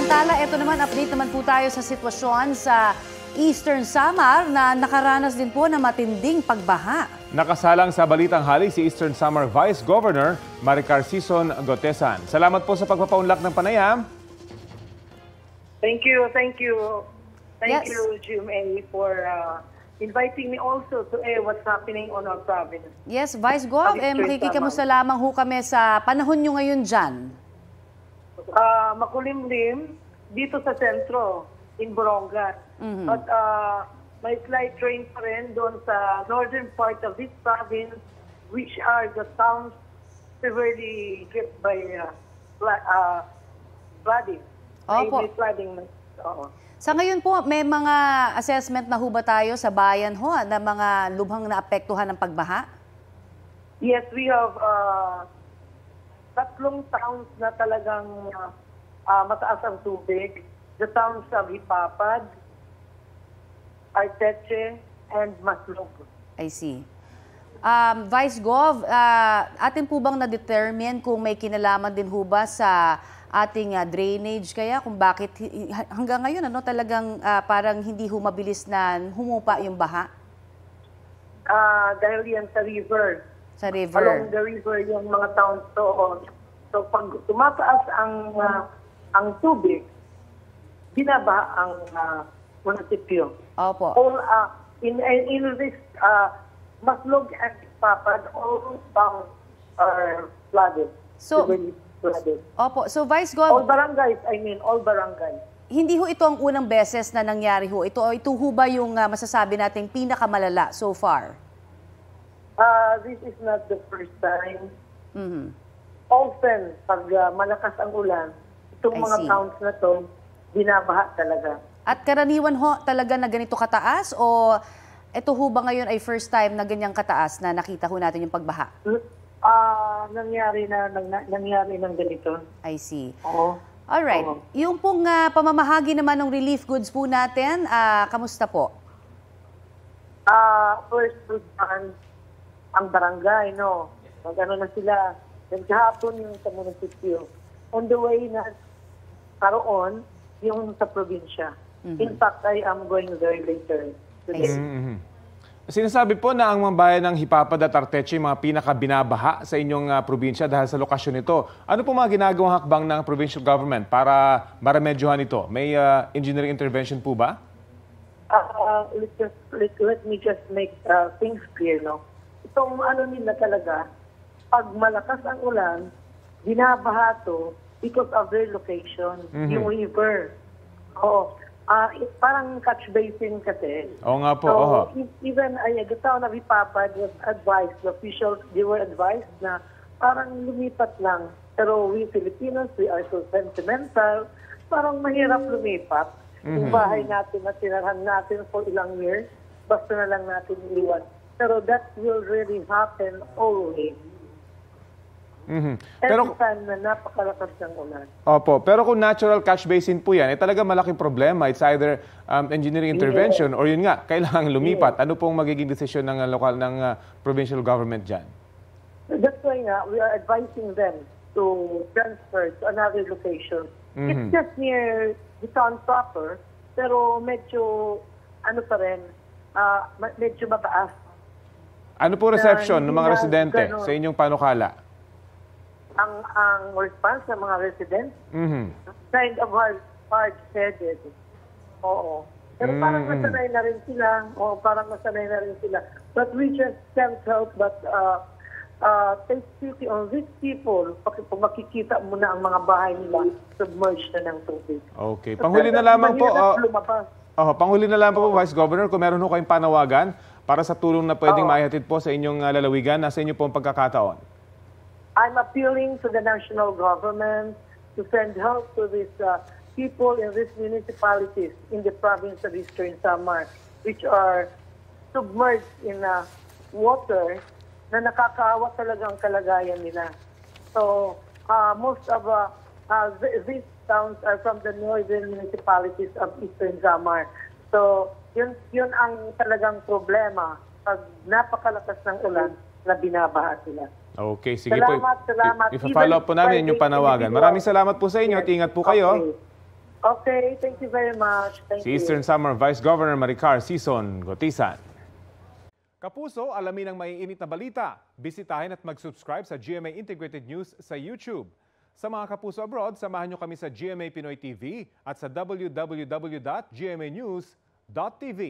Samantala, ito naman, update naman po tayo sa sitwasyon sa Eastern Samar na nakaranas din po ng matinding pagbaha. Nakasalang sa Balitang Hali si Eastern Samar Vice Governor Maricar Sison Gotesan. Salamat po sa pagpapaunlak ng panayam. Thank you. Thank Yes. you, GMA, for inviting me also to air what's happening on our province. Yes, Vice Gov, makikikamusta lamang ho kami sa panahon nyo ngayon dyan. Makulimlim dito sa sentro, in Borongan. But may slight rain pa rin doon sa northern part of this province, which are the towns severely hit by flooding. Opo. May flooding. Sa ngayon po, may mga assessment na ho ba tayo sa bayan ho na mga lubhang naapektuhan ng pagbaha? Yes, we have 3 towns na talagang mataas ang tubig. The towns of Hipapad, Arteche, and Maslog. I see. Vice Gov, atin po bang na-determine kung may kinalaman din ho ba sa ating drainage kaya kung bakit hanggang ngayon talagang parang hindi humabilis na humupa yung baha? Dahil yan sa river. Sa river. Along the river yung mga towns to. So pag tumataas ang tubig, binabaha ang munisipyo. Opo. All in this Maslog and Papad, all towns are flooded. So, Severely flooded. opo. So Vice All Gov, barangays, all barangays. hindi ho ito ang unang beses na nangyari ho. Ito ho ba yung masasabi nating pinakamalala so far? This is not the first time. Often, pag malakas ang ulan, itong I mga see. towns na to, binabaha talaga. At karaniwan ho talaga na ganito kataas o ito ho ba ngayon ay first time na ganyang kataas na nakita ho natin yung pagbaha? Nangyari ng ganito. I see. Oo. Alright. Oo. Yung pong pamamahagi naman ng relief goods po natin, kamusta po? First, ang barangay, no? Mag-ano na sila, naghahapon yung sa munisipyo. On the way na karoon, yung sa probinsya. In fact, I am going there later today. Sinasabi po na ang mga bayan ng Hipapad at Arteche mga pinaka-binabaha sa inyong probinsya dahil sa lokasyon nito. Ano po mga ginagawang hakbang ng provincial government para maremedyohan ito? May engineering intervention po ba? Let me just make things clear, no? Itong nila talaga, pag malakas ang ulan, binabaha to because of their location, yung river. Parang catch basin kasi. Oo nga po. So, even the town of Hipapad was advised, the officials, they were advised na parang lumipat lang. Pero we Filipinos, we are so sentimental, parang mahirap lumipat. Yung bahay natin na tinarhan natin for ilang years, basta na lang natin iwan. Pero that will really happen always. Every time na napakalakas ng ulan. Opo, pero kung natural catch basin po yan, talaga malaking problema. It's either engineering intervention or yun nga, kailangan lumipat. Ano pong magiging desisyon ng lokal ng provincial government dyan? That's why we are advising them to transfer to another location. It's just near the town proper, pero medyo, pa rin, medyo mataas. Ano po reception ng mga residente sa inyong panukala? Ang response ng mga residents, kind of hard-headed. Oo. Pero parang nasanay na rin sila. But we just can't help but take pity on these people. Kung makikita mo na ang mga bahay nila submerged na ng tubig. Okay. Panghuli na lamang po. Panghuli na lamang po, Vice Governor, kung meron ho kayong panawagan para sa tulong na pwedeng maihatid po sa inyong lalawigan, nasa inyo po ang pagkakataon. I'm appealing to the national government to send help to these people in these municipalities in the province of Eastern Samar, which are submerged in water na nakakaawa talaga ang kalagayan nila. So, most of these towns are from the northern municipalities of Eastern Samar. So, yun ang talagang problema pag napakalakas ng ulan na binabaha sila. Okay, sige po. Salamat. Ipa-follow up po namin yung panawagan. Maraming salamat po sa inyo at ingat po kayo. Okay, thank you very much. Thank Si you. Eastern Samar Vice Governor Maricar Sison Gotisan. Kapuso, alamin ang maiinit na balita. Bisitahin at mag-subscribe sa GMA Integrated News sa YouTube. Sa mga kapuso abroad, samahan nyo kami sa GMA Pinoy TV at sa www.gmanews.tv.